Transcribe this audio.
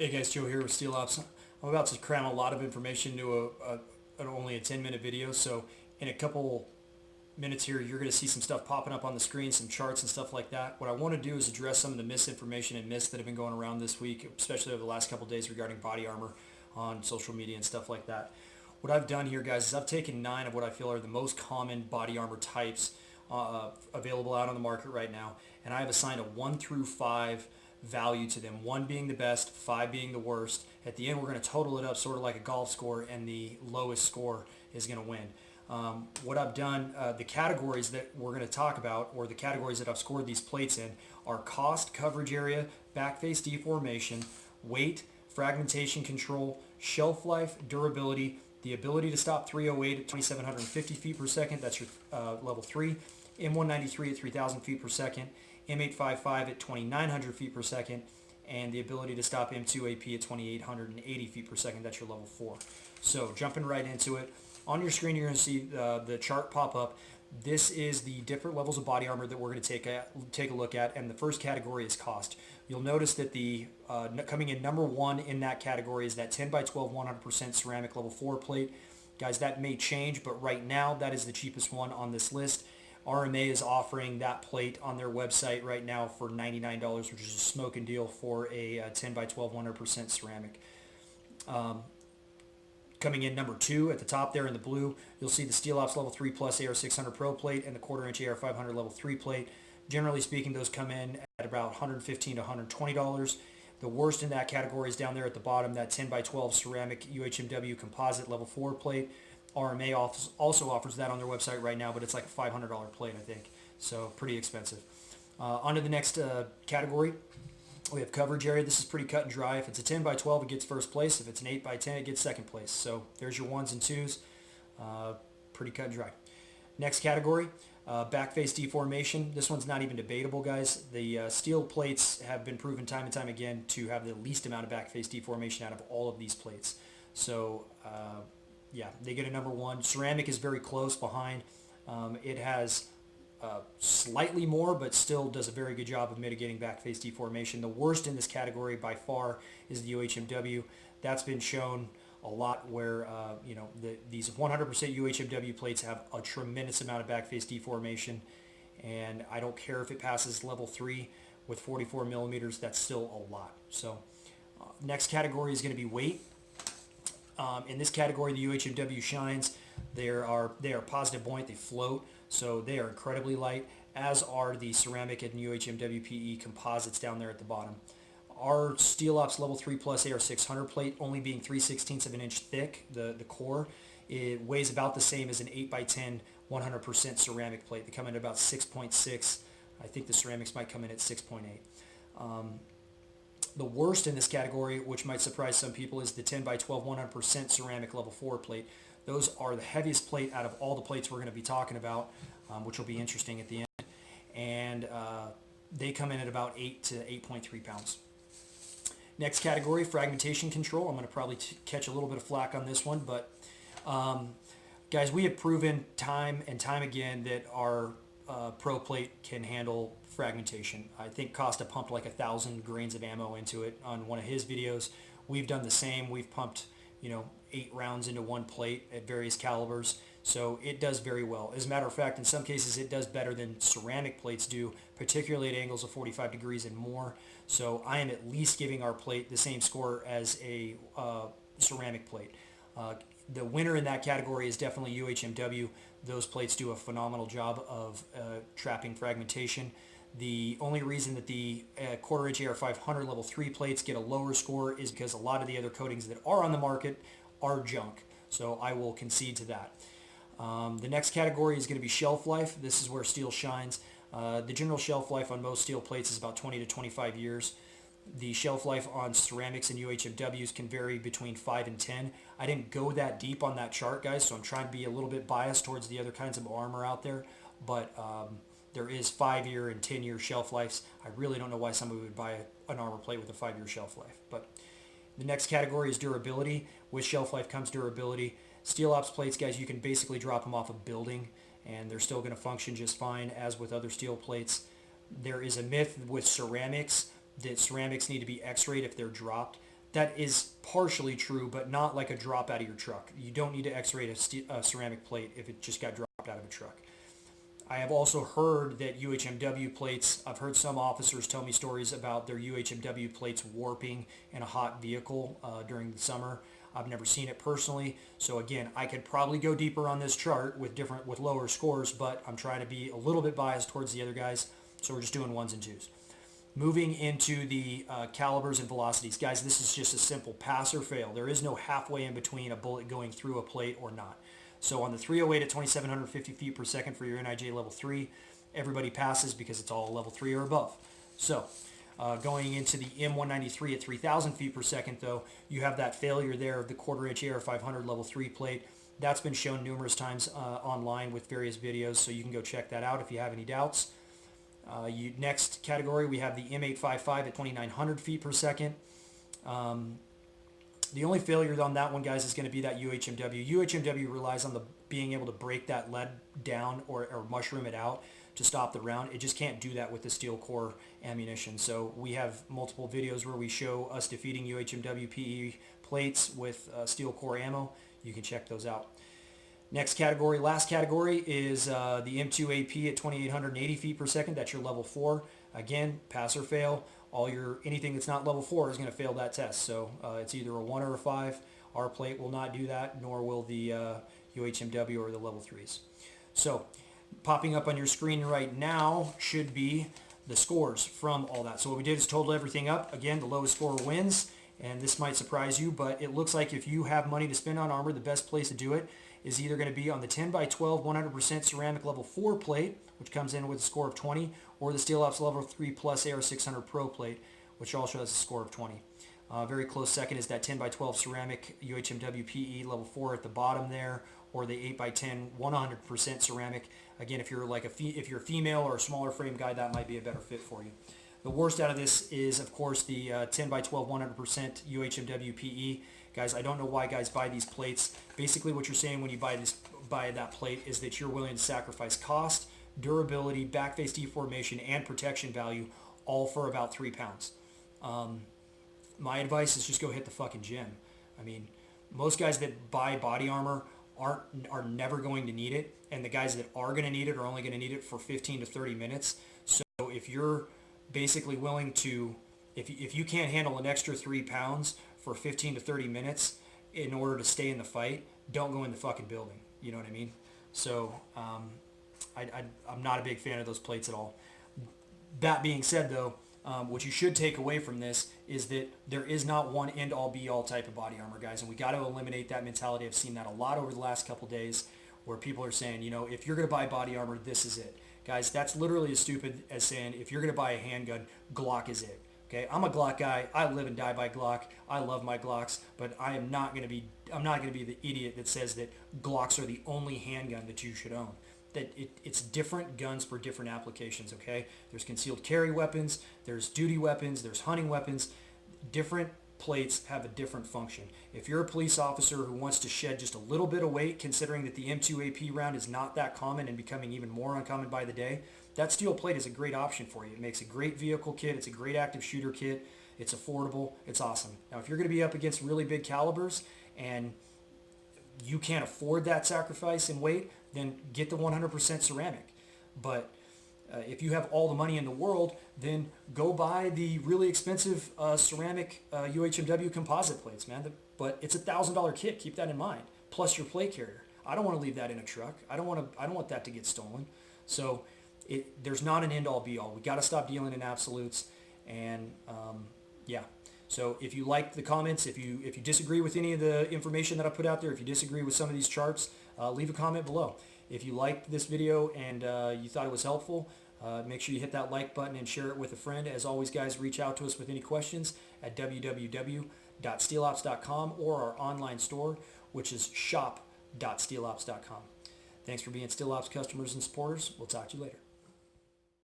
Hey guys, Joe here with Steel Ops. I'm about to cram a lot of information into only a 10-minute video, so in a couple minutes here you're going to see some stuff popping up on the screen, some charts and stuff like that. What I want to do is address some of the misinformation and myths that have been going around this week, especially over the last couple days regarding body armor on social media and stuff like that. What I've done here, guys, is I've taken 9 of what I feel are the most common body armor types available out on the market right now, and I have assigned a 1 through 5 value to them, 1 being the best, 5 being the worst. At the end, we're going to total it up sort of like a golf score, and the lowest score is going to win. What I've done, the categories that we're going to talk about, or the categories that I've scored these plates in, are cost, coverage area, back face deformation, weight, fragmentation control, shelf life, durability, the ability to stop 308 at 2,750 feet per second, that's your level 3, M193 at 3,000 feet per second, M855 at 2,900 feet per second, and the ability to stop M2AP at 2,880 feet per second, that's your level 4. So jumping right into it, on your screen you're going to see the chart pop up. This is the different levels of body armor that we're going to take a look at, and the first category is cost. You'll notice that the coming in number 1 in that category is that 10 by 12 100% ceramic level 4 plate. Guys, that may change, but right now that is the cheapest one on this list. RMA is offering that plate on their website right now for $99, which is a smoking deal for a 10 by 12 100% ceramic. Coming in number 2 at the top there in the blue, you'll see the Steel Ops Level 3 Plus AR600 Pro plate and the 1/4 inch AR500 Level 3 plate. Generally speaking, those come in at about $115 to $120. The worst in that category is down there at the bottom, that 10 by 12 ceramic UHMW composite Level 4 plate. RMA also offers that on their website right now, but it's like a $500 plate, I think. So pretty expensive. On to the next category. We have coverage area. This is pretty cut and dry. If it's a 10 by 12, it gets first place. If it's an 8 by 10, it gets second place. So there's your 1s and 2s. Pretty cut and dry. Next category, back face deformation. This one's not even debatable, guys. The steel plates have been proven time and time again to have the least amount of back face deformation out of all of these plates. So yeah, they get a number 1. Ceramic is very close behind. It has slightly more, but still does a very good job of mitigating back face deformation. The worst in this category by far is the UHMW. That's been shown a lot where these 100% UHMW plates have a tremendous amount of back face deformation, and I don't care if it passes level 3 with 44 millimeters, that's still a lot. So next category is going to be weight. In this category, the UHMW shines. They are positive buoyant. They float, so they are incredibly light, as are the ceramic and UHMW PE composites down there at the bottom. Our Steel Ops Level 3 Plus AR600 plate, only being 3/16 of an inch thick, the core, it weighs about the same as an 8 by 10 100% ceramic plate. They come in at about 6.6. I think the ceramics might come in at 6.8. The worst in this category, which might surprise some people, is the 10 by 12 100% ceramic level 4 plate. Those are the heaviest plate out of all the plates we're going to be talking about, which will be interesting at the end. And they come in at about 8 to 8.3 pounds. Next category, fragmentation control. I'm going to probably catch a little bit of flack on this one, but guys, we have proven time and time again that our Pro plate can handle fragmentation. I think Costa pumped like 1,000 grains of ammo into it on one of his videos. We've done the same. We've pumped 8 rounds into one plate at various calibers, so it does very well. As a matter of fact, in some cases it does better than ceramic plates do, particularly at angles of 45 degrees and more. So I am at least giving our plate the same score as a ceramic plate. The winner in that category is definitely UHMW. Those plates do a phenomenal job of trapping fragmentation. The only reason that the 1/4 inch AR500 level 3 plates get a lower score is because a lot of the other coatings that are on the market are junk. So I will concede to that. The next category is going to be shelf life. This is where steel shines. The general shelf life on most steel plates is about 20 to 25 years. The shelf life on ceramics and UHMWs can vary between 5 and 10. I didn't go that deep on that chart, guys, so I'm trying to be a little bit biased towards the other kinds of armor out there, but there is 5-year and 10-year shelf lives. I really don't know why somebody would buy an armor plate with a 5-year shelf life. But the next category is durability. With shelf life comes durability. Steel Ops plates, guys, you can basically drop them off a building and they're still going to function just fine, as with other steel plates. There is a myth with ceramics that ceramics need to be x-rayed if they're dropped. That is partially true, but not like a drop out of your truck. You don't need to x-ray a ceramic plate if it just got dropped out of a truck. I have also heard that UHMW plates, I've heard some officers tell me stories about their UHMW plates warping in a hot vehicle during the summer. I've never seen it personally. So again, I could probably go deeper on this chart with lower scores, but I'm trying to be a little bit biased towards the other guys. So we're just doing ones and twos. Moving into the calibers and velocities. Guys, this is just a simple pass or fail. There is no halfway in between a bullet going through a plate or not. So on the 308 at 2,750 feet per second for your NIJ level 3, everybody passes because it's all level 3 or above. So going into the M193 at 3,000 feet per second, though, you have that failure there of the quarter-inch AR500 level 3 plate. That's been shown numerous times online with various videos, so you can go check that out if you have any doubts. Next category, we have the M855 at 2,900 feet per second. The only failure on that one, guys, is going to be that UHMW. UHMW relies on being able to break that lead down or mushroom it out to stop the round. It just can't do that with the steel core ammunition. So we have multiple videos where we show us defeating UHMW PE plates with steel core ammo. You can check those out. Next category, last category, is the M2 AP at 2,880 feet per second. That's your level 4. Again, pass or fail. Anything that's not level 4 is going to fail that test. So it's either a 1 or a 5. Our plate will not do that, nor will the UHMW or the level 3s. So popping up on your screen right now should be the scores from all that. So what we did is total everything up. Again, the lowest score wins. And this might surprise you, but it looks like if you have money to spend on armor, the best place to do it is either going to be on the 10x12 100% ceramic level 4 plate, which comes in with a score of 20, or the Steel Ops level 3 plus AR600 Pro plate, which also has a score of 20. Very close second is that 10x12 ceramic UHMW PE level 4 at the bottom there, or the 8x10 100% ceramic. Again, if you're if you're a female or a smaller frame guy, that might be a better fit for you. The worst out of this is, of course, the 10x12 100% UHMW PE. Guys, I don't know why guys buy these plates. Basically, what you're saying when you buy that plate is that you're willing to sacrifice cost, durability, backface deformation, and protection value, all for about 3 pounds. My advice is just go hit the fucking gym. I mean, most guys that buy body armor are never going to need it, and the guys that are going to need it are only going to need it for 15 to 30 minutes. So if you're basically willing to, if you can't handle an extra 3 pounds for 15 to 30 minutes in order to stay in the fight, don't go in the fucking building. You know what I mean? So I'm not a big fan of those plates at all. That being said, though, what you should take away from this is that there is not one end-all be-all type of body armor, guys, and we got to eliminate that mentality. I've seen that a lot over the last couple days where people are saying, you know, if you're going to buy body armor, this is it. Guys, that's literally as stupid as saying if you're going to buy a handgun, Glock is it. Okay, I'm a Glock guy. I live and die by Glock. I love my Glocks, but I'm not going to be the idiot that says that Glocks are the only handgun that you should own. That it's different guns for different applications, okay? There's concealed carry weapons, there's duty weapons, there's hunting weapons. Different plates have a different function. If you're a police officer who wants to shed just a little bit of weight, considering that the M2 AP round is not that common and becoming even more uncommon by the day, that steel plate is a great option for you. It makes a great vehicle kit. It's a great active shooter kit. It's affordable. It's awesome. Now, if you're going to be up against really big calibers and you can't afford that sacrifice in weight, then get the 100% ceramic. But if you have all the money in the world, then go buy the really expensive ceramic UHMW composite plates, man. But it's $1,000 kit. Keep that in mind. Plus your plate carrier. I don't want to leave that in a truck. I don't want that to get stolen. So there's not an end-all be-all. We got to stop dealing in absolutes. And yeah. So if you like the comments, if you disagree with any of the information that I put out there, if you disagree with some of these charts, leave a comment below. If you liked this video and you thought it was helpful, make sure you hit that like button and share it with a friend. As always, guys, reach out to us with any questions at www.steelops.com or our online store, which is shop.steelops.com. Thanks for being Steel Ops customers and supporters. We'll talk to you later.